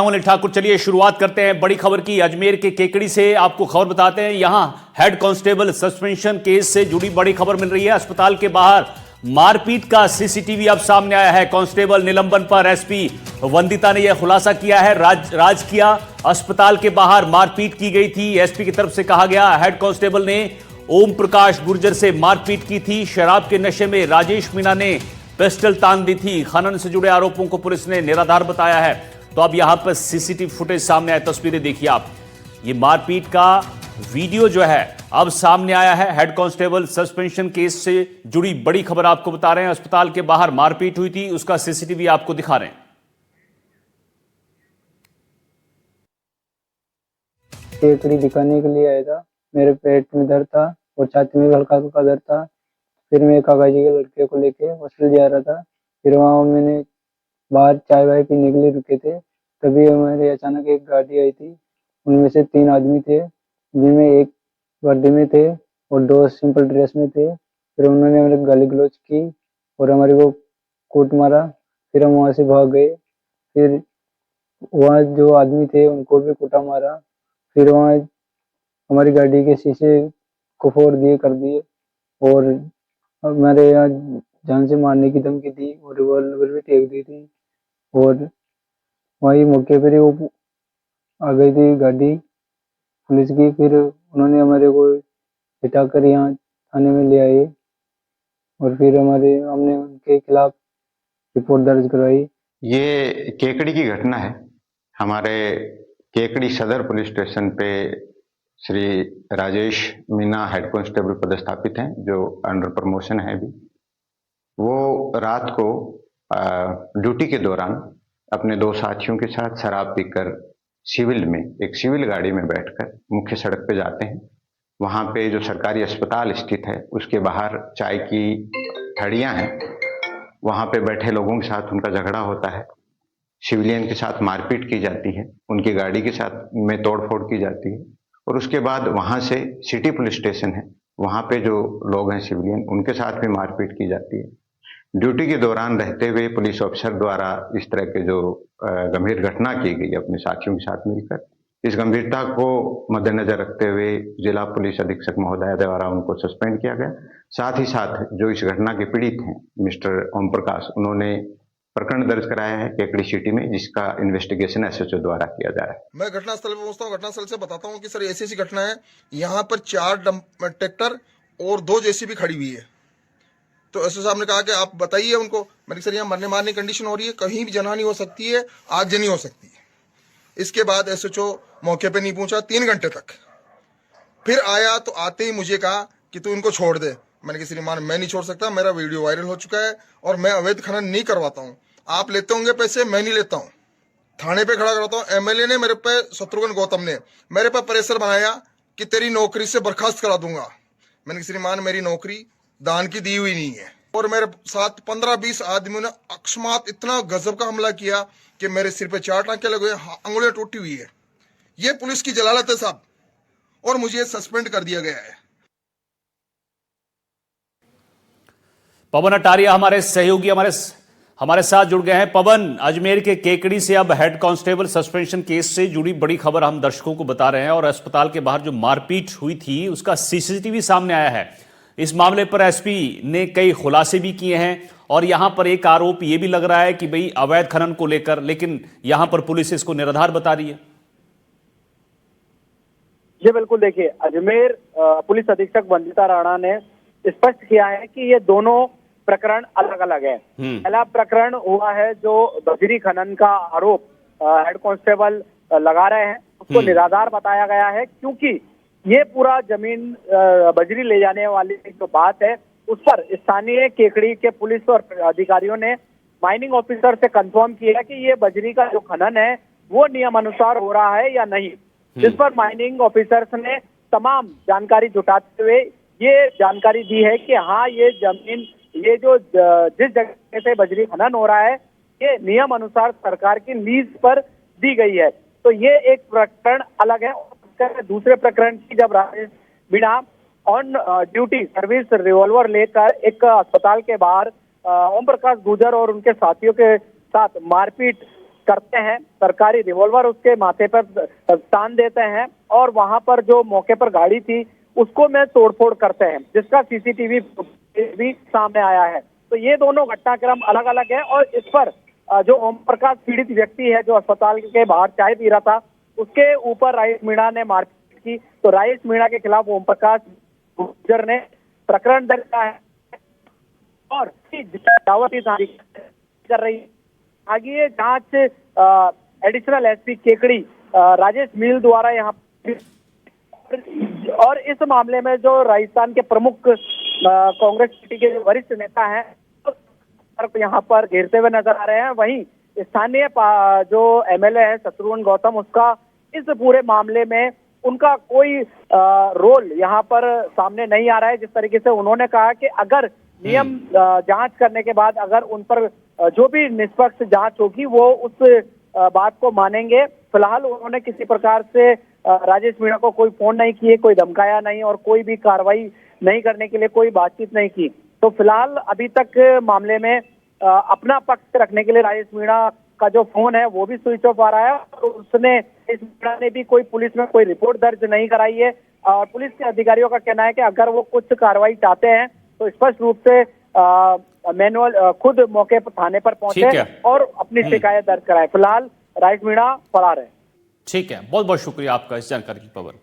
अनिल ठाकुर, चलिए शुरुआत करते हैं बड़ी खबर की। अजमेर के केकड़ी से आपको खबर बताते हैं। यहां हेड कांस्टेबल सस्पेंशन केस से जुड़ी बड़ी खबर मिल रही है। अस्पताल के बाहर मारपीट का सीसीटीवी अब सामने आया है। कांस्टेबल निलंबन पर एसपी वंदिता ने यह खुलासा किया है। राजकीय अस्पताल के बाहर मारपीट की गई थी। एसपी की तरफ से कहा गया हेड कांस्टेबल ने ओम प्रकाश गुर्जर से मारपीट की थी। शराब के नशे में राजेश मीणा ने पिस्टल तान दी थी। खनन से जुड़े आरोपों को पुलिस ने निराधार बताया है। तो अब यहां पर सीसीटीवी फुटेज सामने आए, तस्वीरें देखिए आप। ये मारपीट का वीडियो जो है अब सामने आया है। हेड कांस्टेबल सस्पेंशन केस से जुड़ी बड़ी खबर आपको बता रहे हैं। अस्पताल के बाहर मारपीट हुई थी, उसका सीसीटीवी आपको दिखा रहे हैं। केकड़ी दिखाने के लिए आया था। मेरे पेट में दर्द था और छाती में हल्का हल्का दर्द था। फिर मैं काकाजी के लड़के को लेके हॉस्पिटल जा रहा था। फिर वहां मैंने बाहर चाय वाय पीने के लिए रुके थे। तभी हमारे अचानक एक गाड़ी आई थी। उनमें से 3 आदमी थे, जिनमें एक वर्दी में थे और 2 सिंपल ड्रेस में थे। फिर उन्होंने हमारे गाली गलौज की और हमारे को कूट मारा। फिर हम वहां से भाग गए। फिर वहाँ जो आदमी थे उनको भी कूटा मारा। फिर वहाँ हमारी गाड़ी के शीशे को फोड़ दिए कर दिए और हमारे यहाँ जान से मारने की धमकी दी और रिवॉल्वर भी फेंक दी थी। और वहीं मौके पर ही वो आ गई थी गाड़ी पुलिस की। फिर उन्होंने हमारे को बिठाकर यहाँ थाने में ले आए और फिर हमने उनके खिलाफ रिपोर्ट दर्ज करवाई। ये केकड़ी की घटना है। हमारे केकड़ी सदर पुलिस स्टेशन पे श्री राजेश मीना हेड कांस्टेबल पदस्थापित हैं, जो अंडर प्रमोशन है अभी। वो रात को ड्यूटी के दौरान अपने 2 साथियों के साथ शराब पीकर सिविल में, एक सिविल गाड़ी में बैठकर मुख्य सड़क पे जाते हैं। वहां पे जो सरकारी अस्पताल स्थित है उसके बाहर चाय की ठड़ियां हैं, वहां पे बैठे लोगों के साथ उनका झगड़ा होता है। सिविलियन के साथ मारपीट की जाती है, उनकी गाड़ी के साथ में तोड़फोड़ की जाती है और उसके बाद वहां से सिटी पुलिस स्टेशन है, वहां पे जो लोग हैं सिविलियन, उनके साथ भी मारपीट की जाती है। ड्यूटी के दौरान रहते हुए पुलिस अफसर द्वारा इस तरह के जो गंभीर घटना की गई अपने साथियों के साथ मिलकर, इस गंभीरता को मद्देनजर रखते हुए जिला पुलिस अधीक्षक महोदय द्वारा उनको सस्पेंड किया गया। साथ ही साथ जो इस घटना के पीड़ित हैं मिस्टर ओम प्रकाश, उन्होंने प्रकरण दर्ज कराया है केकड़ी सिटी में, जिसका इन्वेस्टिगेशन एसएचओ द्वारा किया जा रहा है। मैं घटनास्थल पर पहुंचता हूँ, घटनास्थल से बताता हूँ कि सर ऐसी घटना है। यहाँ पर 4 ट्रैक्टर और 2 जेसीबी खड़ी हुई है। तो एसओ साहब ने कहा कि आप बताइए उनको। मैंने सर यहाँ मरने मारने की कंडीशन हो रही है, कहीं भी जनहानि हो सकती है, आगजनी हो सकती है। इसके बाद एसएचओ मौके पे नहीं पहुंचा 3 घंटे तक। फिर आया तो आते ही मुझे कहा कि तू इनको छोड़ दे। मैंने कहा श्रीमान मैं नहीं छोड़ सकता, मेरा वीडियो वायरल हो चुका है और मैं अवैध खनन नहीं करवाता हूँ। आप लेते होंगे पैसे, मैं नहीं लेता हूँ। थाने पे खड़ा कराता हूँ। एमएलए ने मेरे पे, शत्रुघ्न गौतम ने मेरे पे प्रेशर बनाया कि तेरी नौकरी से बर्खास्त करा दूंगा। मैंने कहा श्रीमान मेरी नौकरी दान की दी हुई नहीं है। और मेरे साथ 15-20 आदमियों ने अकस्मात इतना गजब का हमला किया कि मेरे सिर पे 4 टांके लगे, अंगुलियां टूटी हुई है। ये पुलिस की जलालत है साहब, और मुझे सस्पेंड कर दिया गया है। पवन अटारिया हमारे सहयोगी हमारे साथ जुड़ गए हैं। पवन, अजमेर के केकड़ी से अब हेड कांस्टेबल सस्पेंशन केस से जुड़ी बड़ी खबर हम दर्शकों को बता रहे हैं और अस्पताल के बाहर जो मारपीट हुई थी उसका सीसीटीवी सामने आया है। इस मामले पर एसपी ने कई खुलासे भी किए हैं और यहां पर एक आरोप यह भी लग रहा है कि भाई अवैध खनन को लेकर, लेकिन यहां पर पुलिस इसको निराधार बता रही है। जी बिल्कुल, देखिए अजमेर पुलिस अधीक्षक वंदिता राणा ने स्पष्ट किया है कि ये दोनों प्रकरण अलग अलग है। पहला प्रकरण हुआ है जो बजरी खनन का आरोप हेड कांस्टेबल लगा रहे हैं, उसको निराधार बताया गया है, क्योंकि ये पूरा जमीन बजरी ले जाने वाली जो बात है उस पर स्थानीय केकड़ी के पुलिस और अधिकारियों ने माइनिंग ऑफिसर से कंफर्म किया कि ये बजरी का जो खनन है वो नियमानुसार हो रहा है या नहीं। जिस पर माइनिंग ऑफिसर्स ने तमाम जानकारी जुटाते हुए ये जानकारी दी है कि हाँ, ये जमीन, ये जो जिस जगह पे बजरी खनन हो रहा है ये नियम अनुसार सरकार की लीज पर दी गई है। तो ये एक प्रकरण अलग है। दूसरे प्रकरण की जब Rajesh Meena on duty service revolver लेकर एक अस्पताल के बाहर ओम प्रकाश गुर्जर और उनके साथियों के साथ मारपीट करते हैं, सरकारी रिवॉल्वर उसके माथे पर तान देते हैं और वहां पर जो मौके पर गाड़ी थी उसको में तोड़फोड़ करते हैं, जिसका सीसीटीवी भी सामने आया है। तो ये दोनों घटनाक्रम अलग अलग है और इस पर जो ओम प्रकाश पीड़ित व्यक्ति है जो अस्पताल के बाहर चाय पी रहा था, उसके ऊपर राजेश मीणा ने मारपीट की। तो राजेश मीणा के खिलाफ ओम प्रकाश गुर्जर ने प्रकरण दर्ज किया है और दावती कर रही है। आगे जांच एडिशनल एसपी केकड़ी राजेश मील द्वारा यहाँ और इस मामले में जो राजस्थान के प्रमुख कांग्रेस पार्टी के जो वरिष्ठ नेता हैं यहाँ पर घेरते हुए नजर आ रहे हैं। वहीं स्थानीय जो एमएलए है शत्रुघ्न गौतम, उसका इस पूरे मामले में उनका कोई रोल यहाँ पर सामने नहीं आ रहा है। जिस तरीके से उन्होंने कहा कि अगर नियम जांच करने के बाद अगर उन पर जो भी निष्पक्ष जांच होगी वो उस बात को मानेंगे। फिलहाल उन्होंने किसी प्रकार से राजेश मीणा को कोई फोन नहीं किए, कोई धमकाया नहीं और कोई भी कार्रवाई नहीं करने के लिए कोई बातचीत नहीं की। तो फिलहाल अभी तक मामले में अपना पक्ष रखने के लिए राजेश मीणा का जो फोन है वो भी स्विच ऑफ आ रहा है और उसने इस मीणा ने भी कोई पुलिस में कोई रिपोर्ट दर्ज नहीं कराई है। और पुलिस के अधिकारियों का कहना है कि अगर वो कुछ कार्रवाई चाहते हैं तो स्पष्ट रूप से मैनुअल खुद मौके पर थाने पर पहुंचे और अपनी शिकायत दर्ज कराए। फिलहाल राजेश मीणा फरार है। ठीक है, बहुत बहुत शुक्रिया आपका इस जानकारी की पवन।